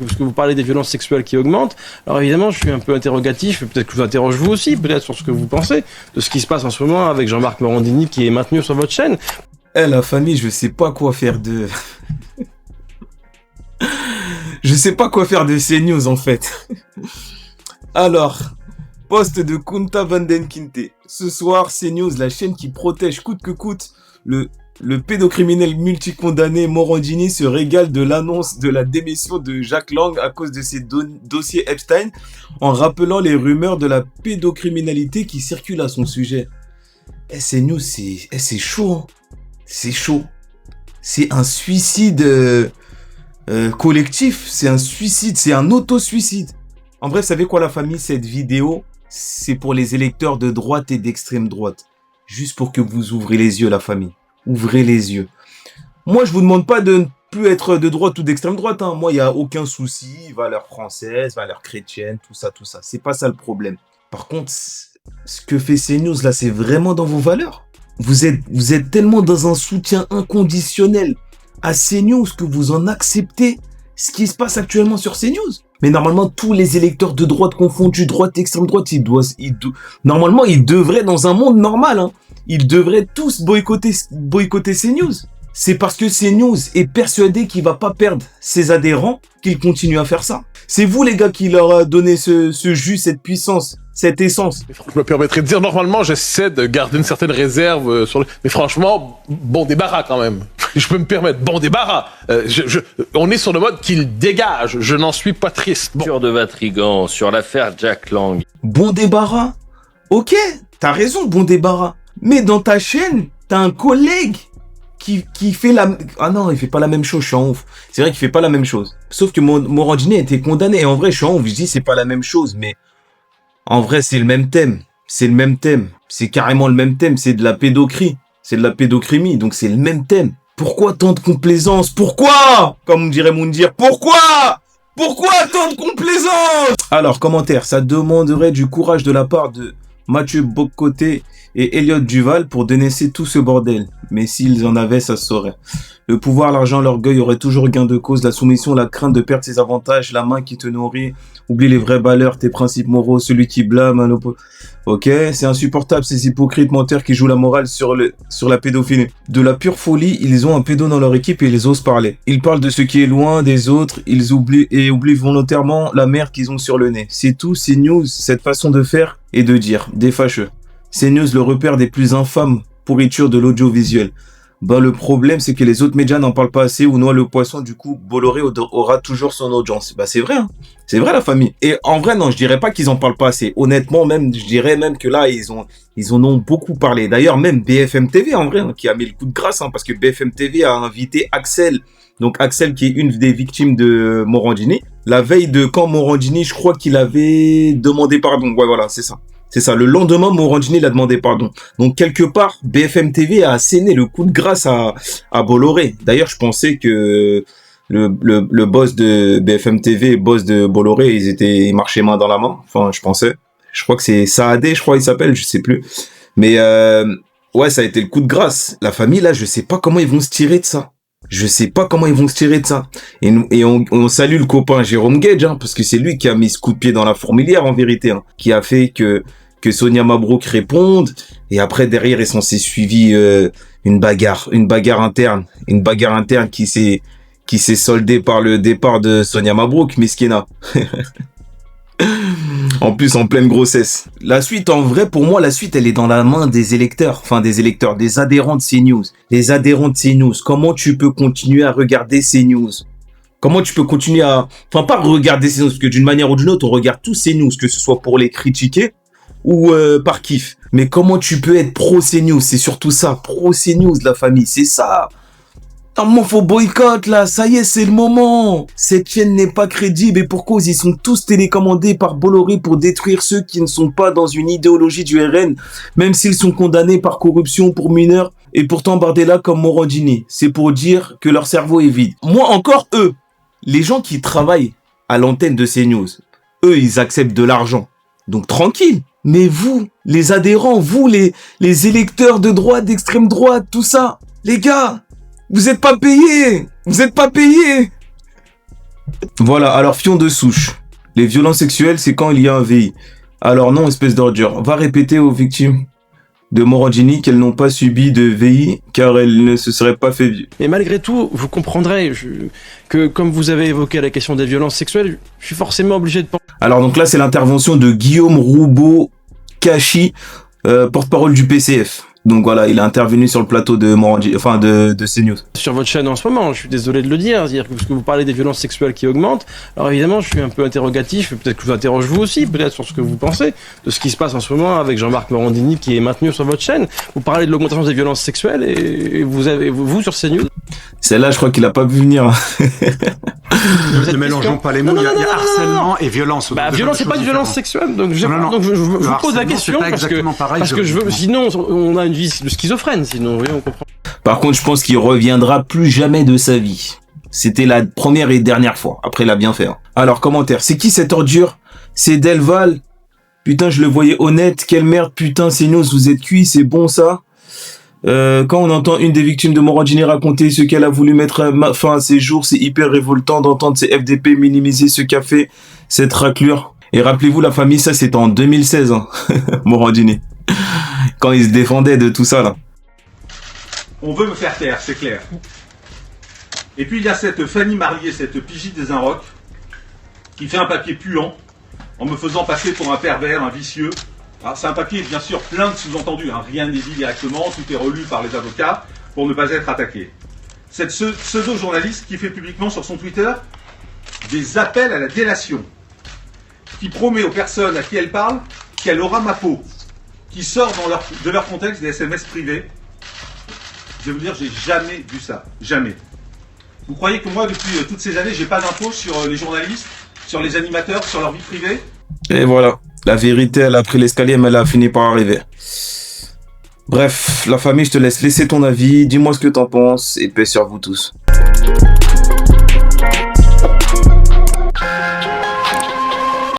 Parce que vous parlez des violences sexuelles qui augmentent. Alors évidemment, je suis un peu interrogatif, peut-être que je vous interroge vous aussi, peut-être sur ce que vous pensez de ce qui se passe en ce moment avec Jean-Marc Morandini qui est maintenu sur votre chaîne. La famille, je sais pas quoi faire de... Je sais pas quoi faire de ces news en fait. Alors, poste de Kunta Vandenkinte. Ce soir, CNews, la chaîne qui protège coûte que coûte le pédocriminel multicondamné Morandini se régale de l'annonce de la démission de Jack Lang à cause de ses dossiers Epstein, en rappelant les rumeurs de la pédocriminalité qui circulent à son sujet. CNews, c'est chaud. Hein. C'est chaud. C'est un suicide collectif. C'est un suicide. C'est un auto-suicide. En vrai, vous savez quoi, la famille? Cette vidéo, c'est pour les électeurs de droite et d'extrême droite. Juste pour que vous ouvrez les yeux, la famille. Ouvrez les yeux. Moi, je vous demande pas de ne plus être de droite ou d'extrême droite. Hein. Moi, il n'y a aucun souci. Valeurs françaises, valeurs chrétiennes, tout ça, tout ça. C'est pas ça le problème. Par contre, ce que fait CNews, là, c'est vraiment dans vos valeurs. Vous êtes tellement dans un soutien inconditionnel à CNews que vous en acceptez ce qui se passe actuellement sur CNews. Mais normalement, tous les électeurs de droite confondus, droite, extrême droite, normalement, ils devraient, dans un monde normal, hein, ils devraient tous boycotter CNews. C'est parce que CNews est persuadé qu'il va pas perdre ses adhérents qu'il continue à faire ça. C'est vous, les gars, qui leur a donné ce jus, cette puissance, cette essence. Je me permettrais de dire, normalement, j'essaie de garder une certaine réserve sur le... Mais franchement, bon débarras quand même. Je peux me permettre, bon débarras. On est sur le mode qu'il dégage. Je n'en suis pas triste. Bon. De Vatrigan sur l'affaire Jack Lang. Bon débarras. Ok, t'as raison, bon débarras. Mais dans ta chaîne, t'as un collègue qui fait la... Ah non, il fait pas la même chose, je suis en ouf. C'est vrai qu'il fait pas la même chose. Sauf que Morandini a été condamné. Et en vrai, je suis en ouf. Je dis c'est pas la même chose, mais... En vrai, c'est le même thème. C'est le même thème. C'est carrément le même thème. C'est de la pédocrie. C'est de la pédocrimie. Donc, c'est le même thème. Pourquoi tant de complaisance? Pourquoi? Comme dirait Moundir, pourquoi? Pourquoi tant de complaisance? Alors, commentaire. Ça demanderait du courage de la part de Mathieu Bocoté et Elliot Duval pour dénoncer tout ce bordel. Mais s'ils en avaient, ça se saurait. Le pouvoir, l'argent, l'orgueil auraient toujours gain de cause. La soumission, la crainte de perdre ses avantages, la main qui te nourrit. Oublie les vraies valeurs, tes principes moraux, celui qui blâme. Ok, c'est insupportable ces hypocrites menteurs qui jouent la morale sur la pédophilie. De la pure folie, ils ont un pédo dans leur équipe et ils osent parler. Ils parlent de ce qui est loin des autres, ils oublient volontairement la merde qu'ils ont sur le nez. C'est tout, c'est news, cette façon de faire et de dire, des fâcheux. C'est news, le repère des plus infâmes pourritures de l'audiovisuel. Bah, le problème, c'est que les autres médias n'en parlent pas assez ou noient le poisson, du coup, Bolloré aura toujours son audience. Bah, c'est vrai, hein. C'est vrai, la famille. Et en vrai, non, je dirais pas qu'ils en parlent pas assez. Honnêtement, même, je dirais même que là, ils en ont beaucoup parlé. D'ailleurs, même BFM TV, en vrai, hein, qui a mis le coup de grâce, hein, parce que BFM TV a invité Axel. Donc, Axel, qui est une des victimes de Morandini. La veille de quand Morandini, je crois qu'il avait demandé pardon. Ouais, voilà, c'est ça. C'est ça. Le lendemain, Morandini l'a demandé pardon. Donc, quelque part, BFM TV a asséné le coup de grâce à Bolloré. D'ailleurs, je pensais que le boss de BFM TV et le boss de Bolloré, ils marchaient main dans la main. Enfin, je pensais. Je crois que c'est Saadé, je crois il s'appelle, je sais plus. Mais, ouais, ça a été le coup de grâce. La famille, là, je sais pas comment ils vont se tirer de ça. Je sais pas comment ils vont se tirer de ça. Et on salue le copain Jérôme Gage, hein, parce que c'est lui qui a mis ce coup de pied dans la fourmilière, en vérité, hein, qui a fait que Sonia Mabrouk réponde, et après, derrière, est censé suivi une bagarre interne qui s'est soldée par le départ de Sonia Mabrouk, Miskina. En plus, en pleine grossesse. La suite, en vrai, pour moi, la suite, elle est dans la main des électeurs. Enfin, des adhérents de CNews. Les adhérents de CNews. Comment tu peux continuer à regarder CNews? Comment tu peux continuer à... Enfin, pas regarder CNews, parce que d'une manière ou d'une autre, on regarde tous CNews, que ce soit pour les critiquer ou par kiff. Mais comment tu peux être pro CNews? C'est surtout ça. Pro CNews, la famille. C'est ça. Normalement, faut boycott, là. Ça y est, c'est le moment. Cette chaîne n'est pas crédible. Et pour cause, ils sont tous télécommandés par Bolloré pour détruire ceux qui ne sont pas dans une idéologie du RN, même s'ils sont condamnés par corruption pour mineurs et pourtant Bardella comme Morandini. C'est pour dire que leur cerveau est vide. Moi, encore eux, les gens qui travaillent à l'antenne de CNews, eux, ils acceptent de l'argent. Donc, tranquille. Mais vous, les adhérents, vous, les électeurs de droite, d'extrême droite, tout ça, les gars, vous êtes pas payés. Vous êtes pas payés. Voilà, alors fion de souche. Les violences sexuelles, c'est quand il y a un VI. Alors non, espèce d'ordure. Va répéter aux victimes de Morandini qu'elles n'ont pas subi de VI car elles ne se seraient pas fait vieux. Mais malgré tout, vous comprendrez que, comme vous avez évoqué la question des violences sexuelles, je suis forcément obligé de penser. Alors donc là, c'est l'intervention de Guillaume Roubaud-Cachi, porte-parole du PCF. Donc voilà, il a intervenu sur le plateau de Morandini, enfin de CNews. Sur votre chaîne en ce moment, je suis désolé de le dire, c'est-à-dire que parce que vous parlez des violences sexuelles qui augmentent, alors évidemment je suis un peu interrogatif, peut-être que je vous interroge vous aussi, peut-être sur ce que vous pensez de ce qui se passe en ce moment avec Jean-Marc Morandini qui est maintenu sur votre chaîne. Vous parlez de l'augmentation des violences sexuelles et vous sur CNews. Celle-là, je crois qu'il a pas pu venir. Ne mélangeons pas les mots, il y a harcèlement et violence. Bah, violence, c'est pas une violence sexuelle, donc je vous pose la question parce que je veux, sinon on a une vie de schizophrène, sinon, oui, on comprend. Par contre, je pense qu'il reviendra plus jamais de sa vie. C'était la première et dernière fois. Après, il a bien fait. Hein. Alors, commentaire. C'est qui cette ordure? C'est Delval. Putain, je le voyais honnête. Quelle merde, putain, CNews, vous êtes cuits, c'est bon ça. Quand on entend une des victimes de Morandini raconter ce qu'elle a voulu mettre fin à ses jours, c'est hyper révoltant d'entendre ces FDP minimiser ce qu'a fait cette raclure. Et rappelez-vous, la famille, ça c'était en 2016, hein. Morandini. Quand il se défendait de tout ça, là. On veut me faire taire, c'est clair. Et puis il y a cette Fanny Marlier, cette pigie des Inrocks, qui fait un papier puant, en me faisant passer pour un pervers, un vicieux. Alors, c'est un papier, bien sûr, plein de sous-entendus, hein. Rien n'est dit directement, tout est relu par les avocats pour ne pas être attaqué. Cette pseudo-journaliste qui fait publiquement sur son Twitter des appels à la délation, qui promet aux personnes à qui elle parle qu'elle aura ma peau, qui sort de leur contexte des SMS privés. Je vais vous dire, j'ai jamais vu ça, jamais. Vous croyez que moi, depuis toutes ces années, j'ai pas d'infos sur les journalistes, sur les animateurs, sur leur vie privée? Et voilà. La vérité, elle a pris l'escalier, mais elle a fini par arriver. Bref, la famille, je te laisse laisser ton avis. Dis-moi ce que t'en penses et paix sur vous tous.